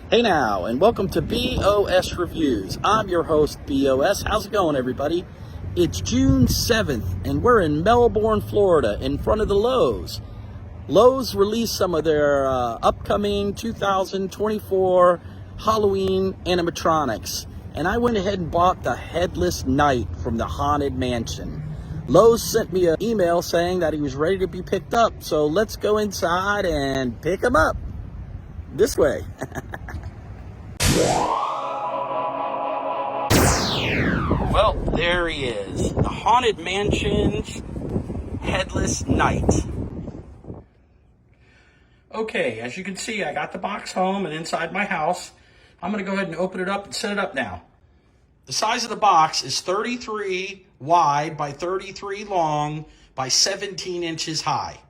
Hey now, and welcome to BOS Reviews. I'm your host, BOS. How's it going, everybody? It's June 7th, and we're in Melbourne, Florida, in front of the Lowe's. Lowe's released some of their upcoming 2024 Halloween animatronics, and I went ahead and bought the Headless Knight from the Haunted Mansion. Lowe's sent me an email saying that he was ready to be picked up, so let's go inside and pick him up. This way. Well, there he is, the Haunted Mansion's Headless Knight. Okay, as you can see, I got the box home and inside my house. I'm going to go ahead and open it up and set it up now. The size of the box is 33 wide by 33 long by 17 inches high.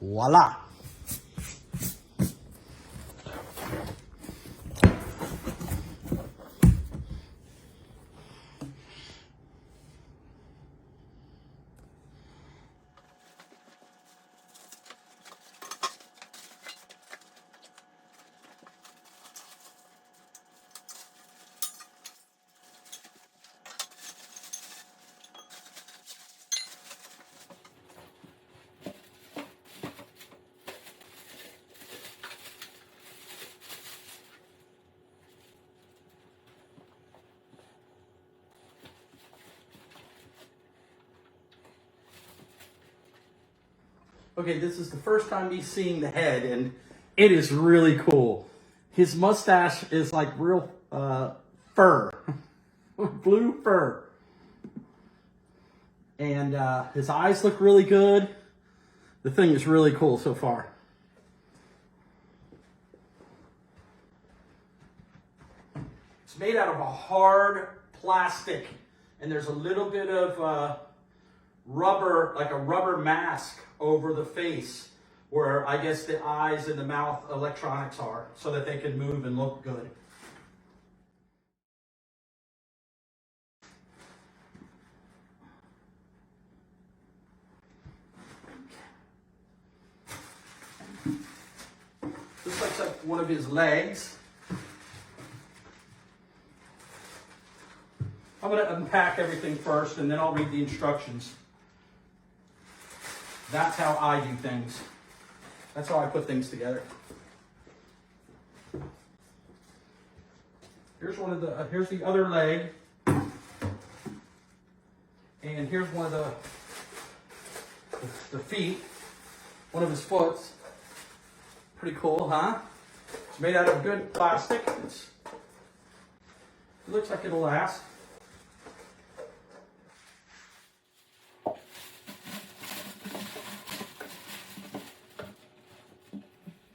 Voila. Okay, this is the first time he's seeing the head, and it is really cool. His mustache is like real fur, blue fur. And his eyes look really good. The thing is really cool so far. It's made out of a hard plastic, and there's a little bit of rubber, like a rubber mask over the face where I guess the eyes and the mouth electronics are so that they can move and look good. This looks like one of his legs. I'm going to unpack everything first and then I'll read the instructions. That's how I do things. That's how I put things together. Here's one of the. Here's the other leg, and here's one of the feet. One of his foots. Pretty cool, huh? It's made out of good plastic. It looks like it'll last.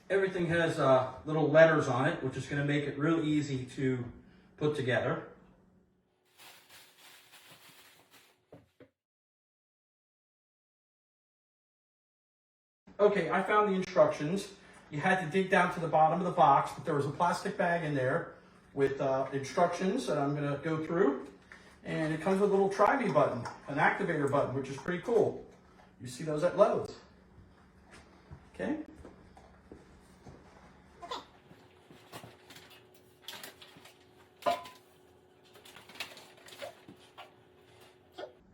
Everything has little letters on it, which is going to make it real easy to put together. Okay, I found the instructions. You had to dig down to the bottom of the box, but there was a plastic bag in there with instructions that I'm going to go through. And it comes with a little try me button, an activator button, which is pretty cool. You see those at Lowe's. Okay.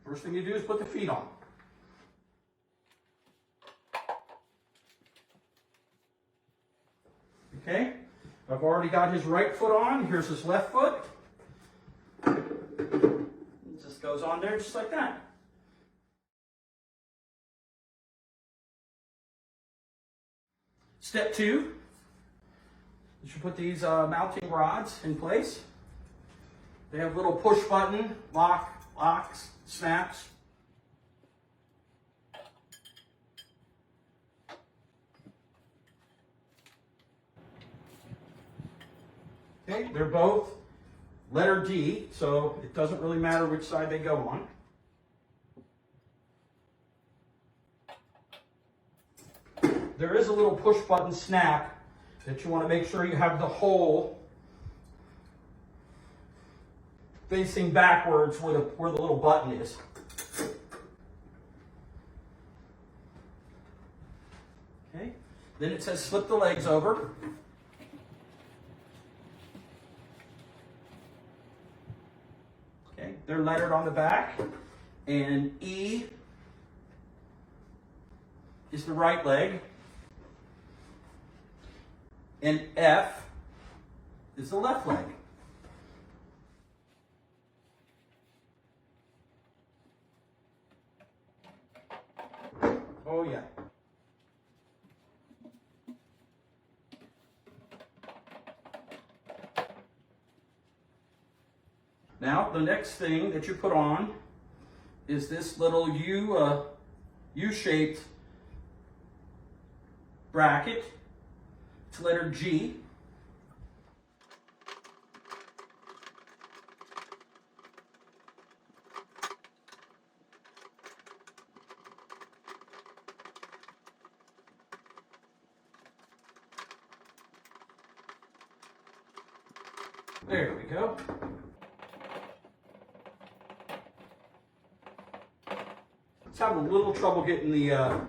First thing you do is put the feet on. Okay, I've already got his right foot on. Here's his left foot. It just goes on there just like that. Step 2, you should put these mounting rods in place. They have little push button, locks, snaps. Okay, they're both letter D, so it doesn't really matter which side they go on. there is a little push button snap that you want to make sure you have the hole facing backwards where the little button is. Okay, then it says slip the legs over. Okay, they're lettered on the back, and E is the right leg, and F is the left leg. Oh yeah. Now, the next thing that you put on is this little U-shaped bracket. It's letter G. There we go. It's having a little trouble getting the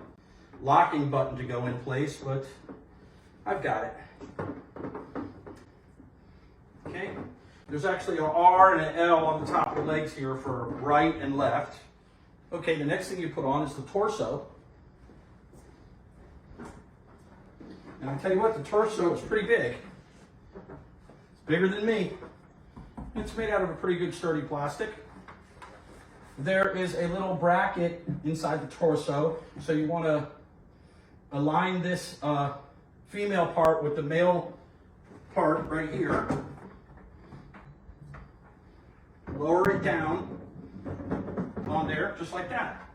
locking button to go in place, but I've got it. Okay, there's actually an R and an L on the top of the legs here for right and left. Okay, the next thing you put on is the torso. And I tell you what, the torso is pretty big. It's bigger than me. It's made out of a pretty good sturdy plastic. There is a little bracket inside the torso, so you want to align this female part with the male part right here. Lower it down on there, just like that.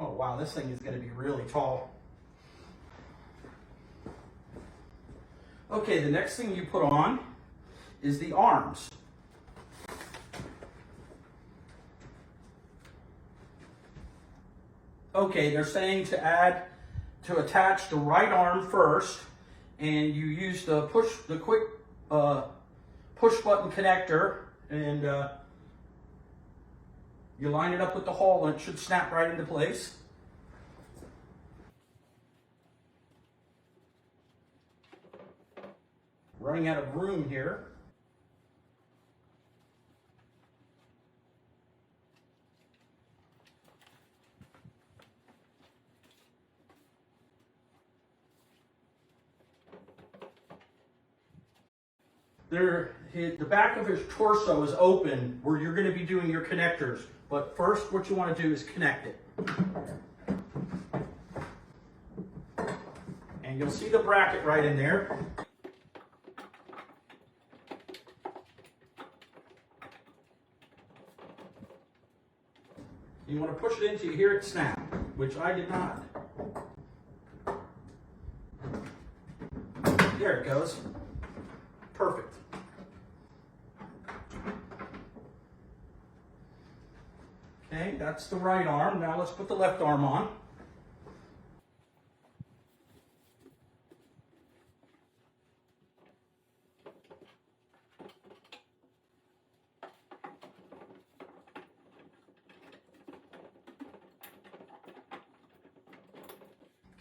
Oh wow, this thing is going to be really tall. Okay, the next thing you put on is the arms. Okay, they're saying to attach the right arm first, and you use the quick push button connector, and you line it up with the hole, and it should snap right into place. Running out of room here. The back of his torso is open where you're going to be doing your connectors. But first, what you want to do is connect it. And you'll see the bracket right in there. You want to push it in until you hear it snap, which I did not. There it goes. Perfect. Okay, that's the right arm. Now let's put the left arm on.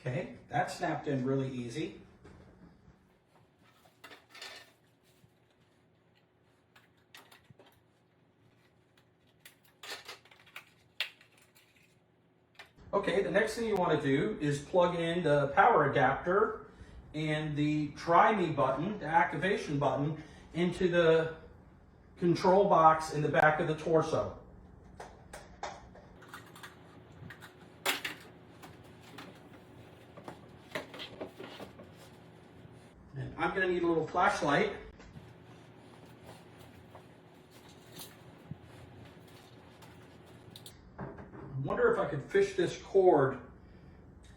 Okay, that snapped in really easy. Okay, the next thing you want to do is plug in the power adapter and the try me button, the activation button, into the control box in the back of the torso. And I'm going to need a little flashlight. I wonder if I could fish this cord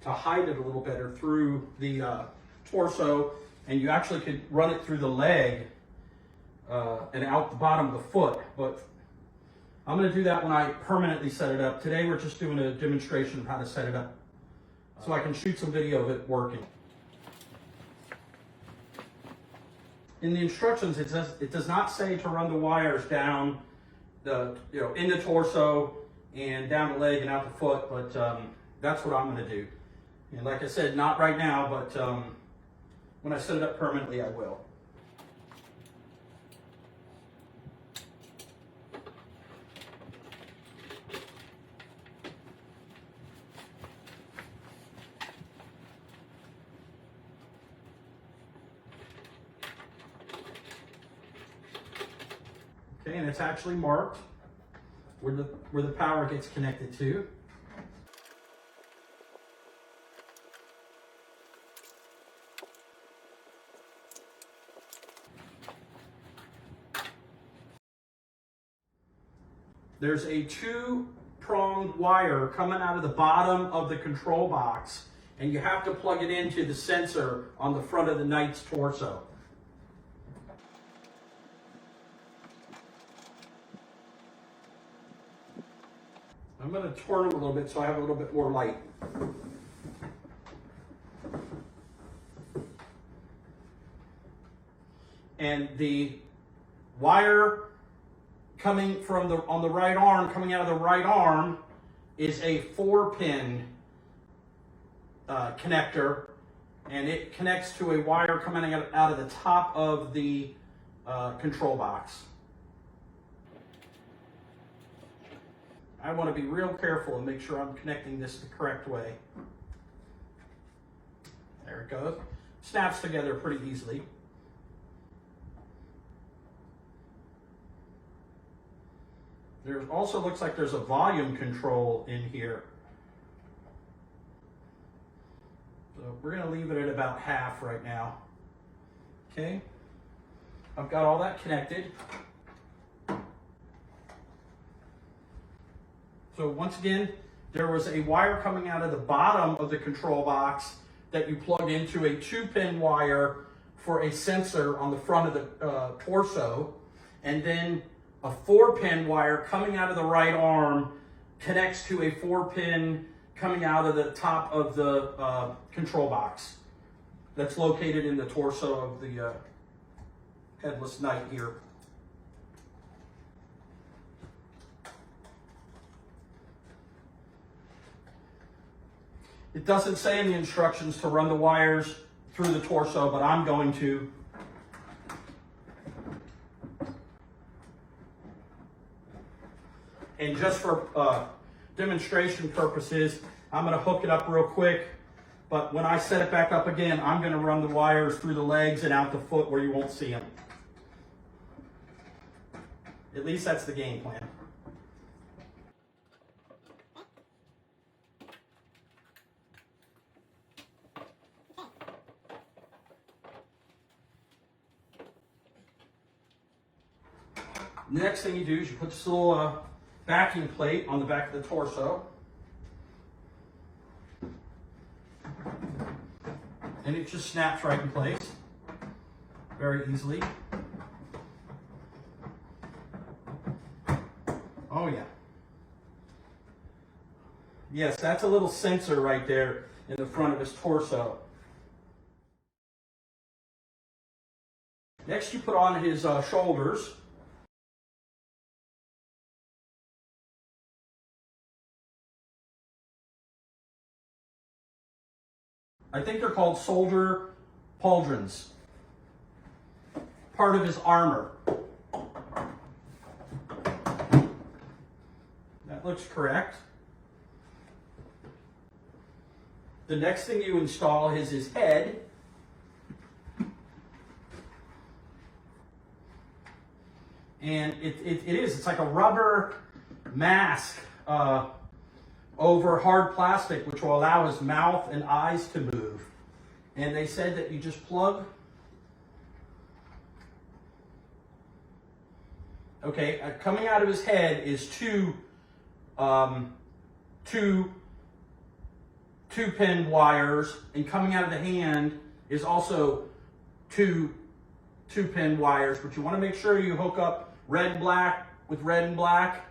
to hide it a little better through the torso, and you actually could run it through the leg and out the bottom of the foot. But I'm going to do that when I permanently set it up. Today we're just doing a demonstration of how to set it up so I can shoot some video of it working. In the instructions, it does not say to run the wires down in the torso and down the leg and out the foot, but that's what I'm going to do. And like I said, not right now, but when I set it up permanently, I will. Okay, and it's actually marked where the power gets connected to. There's a 2-pronged wire coming out of the bottom of the control box, and you have to plug it into the sensor on the front of the knight's torso. I'm going to turn it a little bit so I have a little bit more light. And the wire coming from on the right arm, coming out of the right arm, is a 4-pin connector, and it connects to a wire coming out of the top of the control box. I want to be real careful and make sure I'm connecting this the correct way. There it goes. Snaps together pretty easily. There also looks like there's a volume control in here. So we're going to leave it at about half right now. Okay. I've got all that connected. So once again, there was a wire coming out of the bottom of the control box that you plug into a 2-pin wire for a sensor on the front of the torso, and then a 4-pin wire coming out of the right arm connects to a 4-pin coming out of the top of the control box that's located in the torso of the Headless Knight here. It doesn't say in the instructions to run the wires through the torso, but I'm going to. And just for demonstration purposes, I'm going to hook it up real quick. But when I set it back up again, I'm going to run the wires through the legs and out the foot where you won't see them. At least that's the game plan. The next thing you do is you put this little backing plate on the back of the torso. And it just snaps right in place very easily. Oh yeah. Yes, that's a little sensor right there in the front of his torso. Next you put on his shoulders. I think they're called soldier pauldrons. Part of his armor. That looks correct. The next thing you install is his head. And it's like a rubber mask over hard plastic, which will allow his mouth and eyes to move. And they said that you just plug. Okay, coming out of his head is two 2-pin wires, and coming out of the hand is also two 2-pin wires. But you want to make sure you hook up red and black with red and black,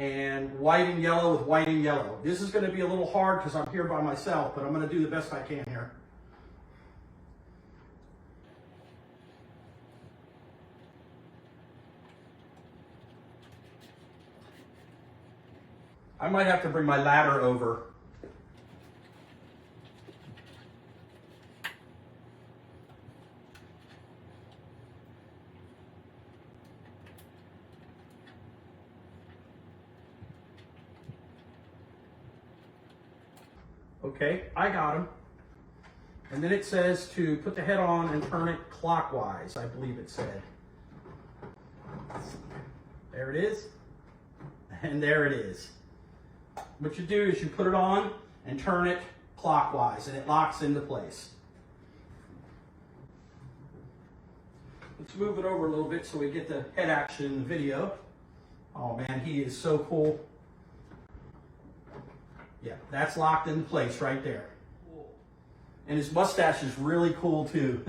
and white and yellow with white and yellow. This is going to be a little hard because I'm here by myself, but I'm going to do the best I can here. I might have to bring my ladder over. Okay, I got him. And then it says to put the head on and turn it clockwise, I believe it said. There it is. And there it is. What you do is you put it on and turn it clockwise, and it locks into place. Let's move it over a little bit so we get the head action in the video. Oh man, he is so cool. Yeah, that's locked in place right there. And his mustache is really cool too.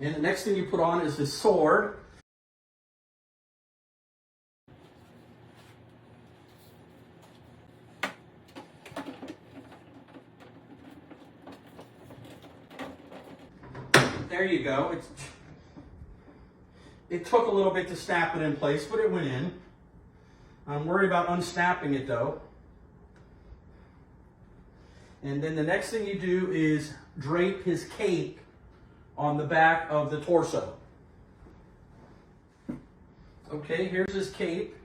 And the next thing you put on is his sword. There you go. It took a little bit to snap it in place, but it went in. I'm worried about unsnapping it though. And then the next thing you do is drape his cape on the back of the torso. Okay, here's his cape.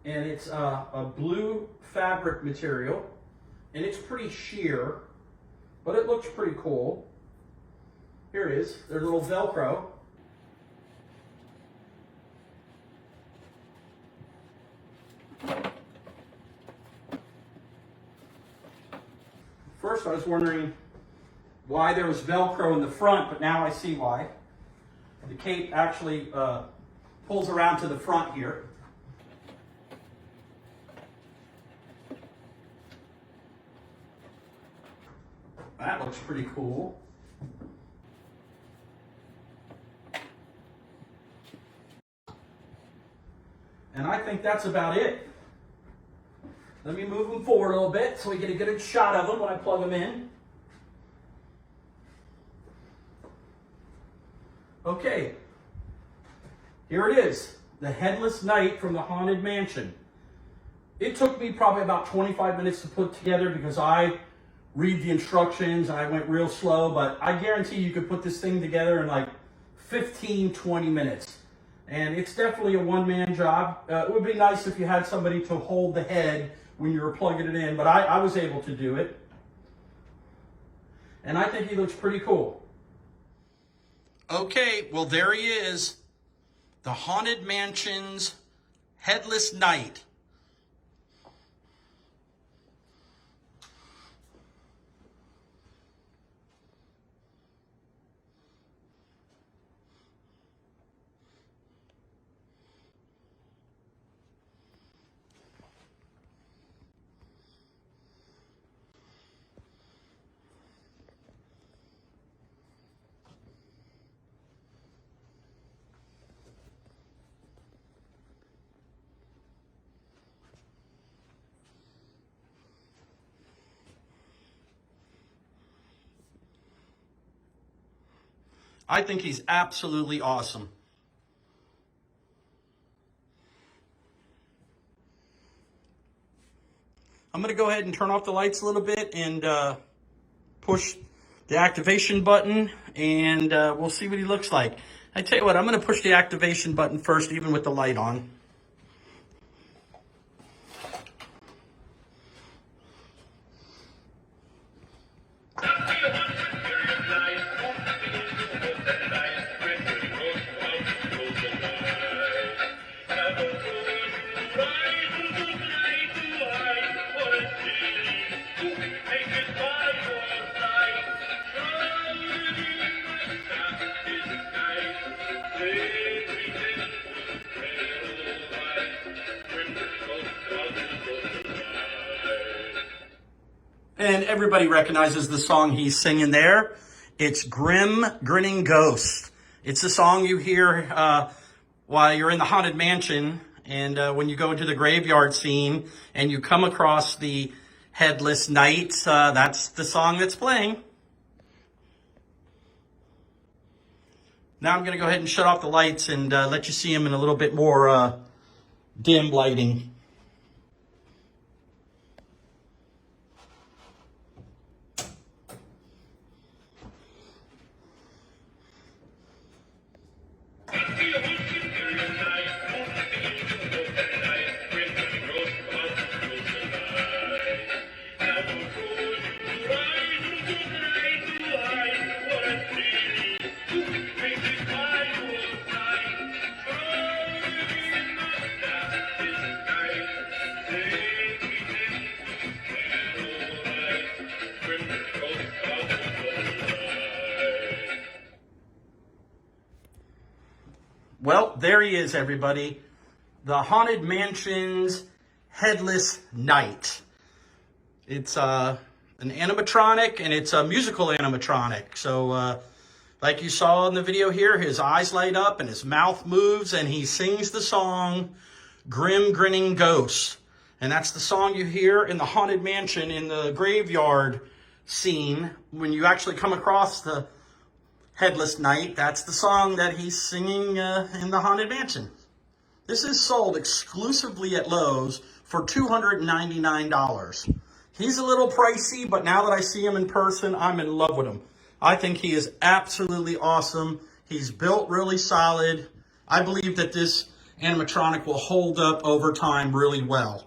And it's a blue fabric material. And it's pretty sheer, but it looks pretty cool. Here it is. There's a little Velcro. First, I was wondering why there was Velcro in the front, but now I see why. The cape actually pulls around to the front here. That looks pretty cool. And I think that's about it. Let me move them forward a little bit so we get a good shot of them when I plug them in. Okay, here it is, the Headless Knight from the Haunted Mansion. It took me probably about 25 minutes to put together because I read the instructions and I went real slow, but I guarantee you could put this thing together in like 15, 20 minutes. And it's definitely a one-man job. It would be nice if you had somebody to hold the head when you were plugging it in, but I was able to do it. And I think he looks pretty cool. Okay, well there he is. The Haunted Mansion's Headless Knight. I think he's absolutely awesome. I'm going to go ahead and turn off the lights a little bit and push the activation button, and we'll see what he looks like. I tell you what, I'm going to push the activation button first, even with the light on. And everybody recognizes the song he's singing there. It's Grim Grinning Ghost. It's a song you hear while you're in the Haunted Mansion And when you go into the graveyard scene and you come across the Headless Knight, that's the song that's playing. Now I'm going to go ahead and shut off the lights and let you see him in a little bit more dim lighting. Well, there he is, everybody. The Haunted Mansion's Headless Knight. It's an animatronic, and it's a musical animatronic. So, like you saw in the video here, his eyes light up and his mouth moves, and he sings the song Grim Grinning Ghosts. And that's the song you hear in the Haunted Mansion in the graveyard scene. When you actually come across the Headless Knight, that's the song that he's singing in the Haunted Mansion. This is sold exclusively at Lowe's for $299. He's a little pricey, but now that I see him in person, I'm in love with him. I think he is absolutely awesome. He's built really solid. I believe that this animatronic will hold up over time really well.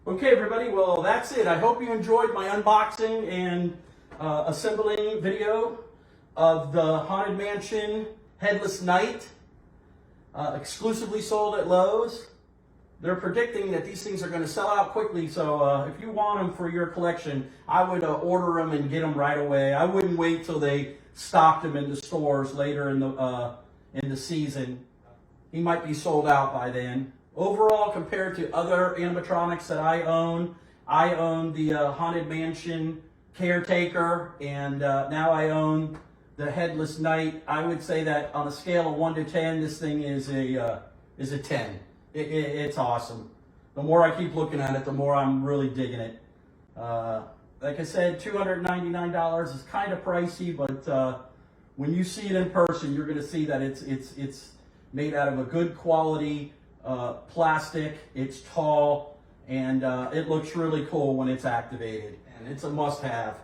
Okay, everybody, well, that's it. I hope you enjoyed my unboxing and assembling video of the Haunted Mansion Headless Knight, exclusively sold at Lowe's. They're predicting that these things are going to sell out quickly, so if you want them for your collection, I would order them and get them right away. I wouldn't wait till they stocked them in the stores later in the season. He might be sold out by then. Overall, compared to other animatronics that I own the Haunted Mansion Caretaker, and now I own the Headless Knight. I would say that on a scale of 1 to 10, this thing is a 10. It's awesome. The more I keep looking at it, the more I'm really digging it. Like I said, $299 is kind of pricey, but when you see it in person, you're going to see that it's made out of a good quality plastic. It's tall, and it looks really cool when it's activated, and it's a must-have.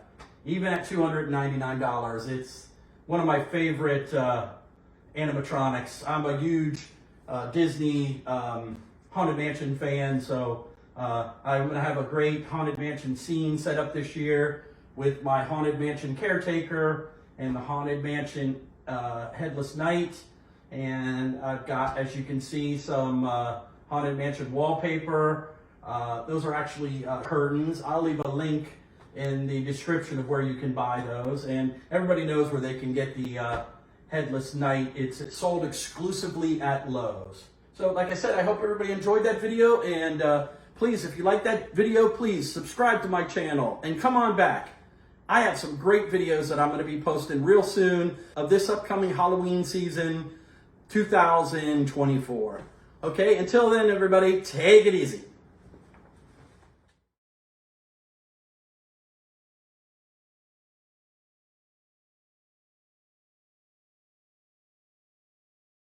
Even at $299, it's one of my favorite animatronics. I'm a huge Disney Haunted Mansion fan, so I'm going to have a great Haunted Mansion scene set up this year with my Haunted Mansion Caretaker and the Haunted Mansion Headless Knight. And I've got, as you can see, some Haunted Mansion wallpaper. Those are actually curtains. I'll leave a link in the description of where you can buy those. And everybody knows where they can get the Headless Knight. It's sold exclusively at Lowe's. So like I said, I hope everybody enjoyed that video. And please, if you like that video, please subscribe to my channel and come on back. I have some great videos that I'm going to be posting real soon of this upcoming Halloween season 2024. Okay, until then, everybody, take it easy.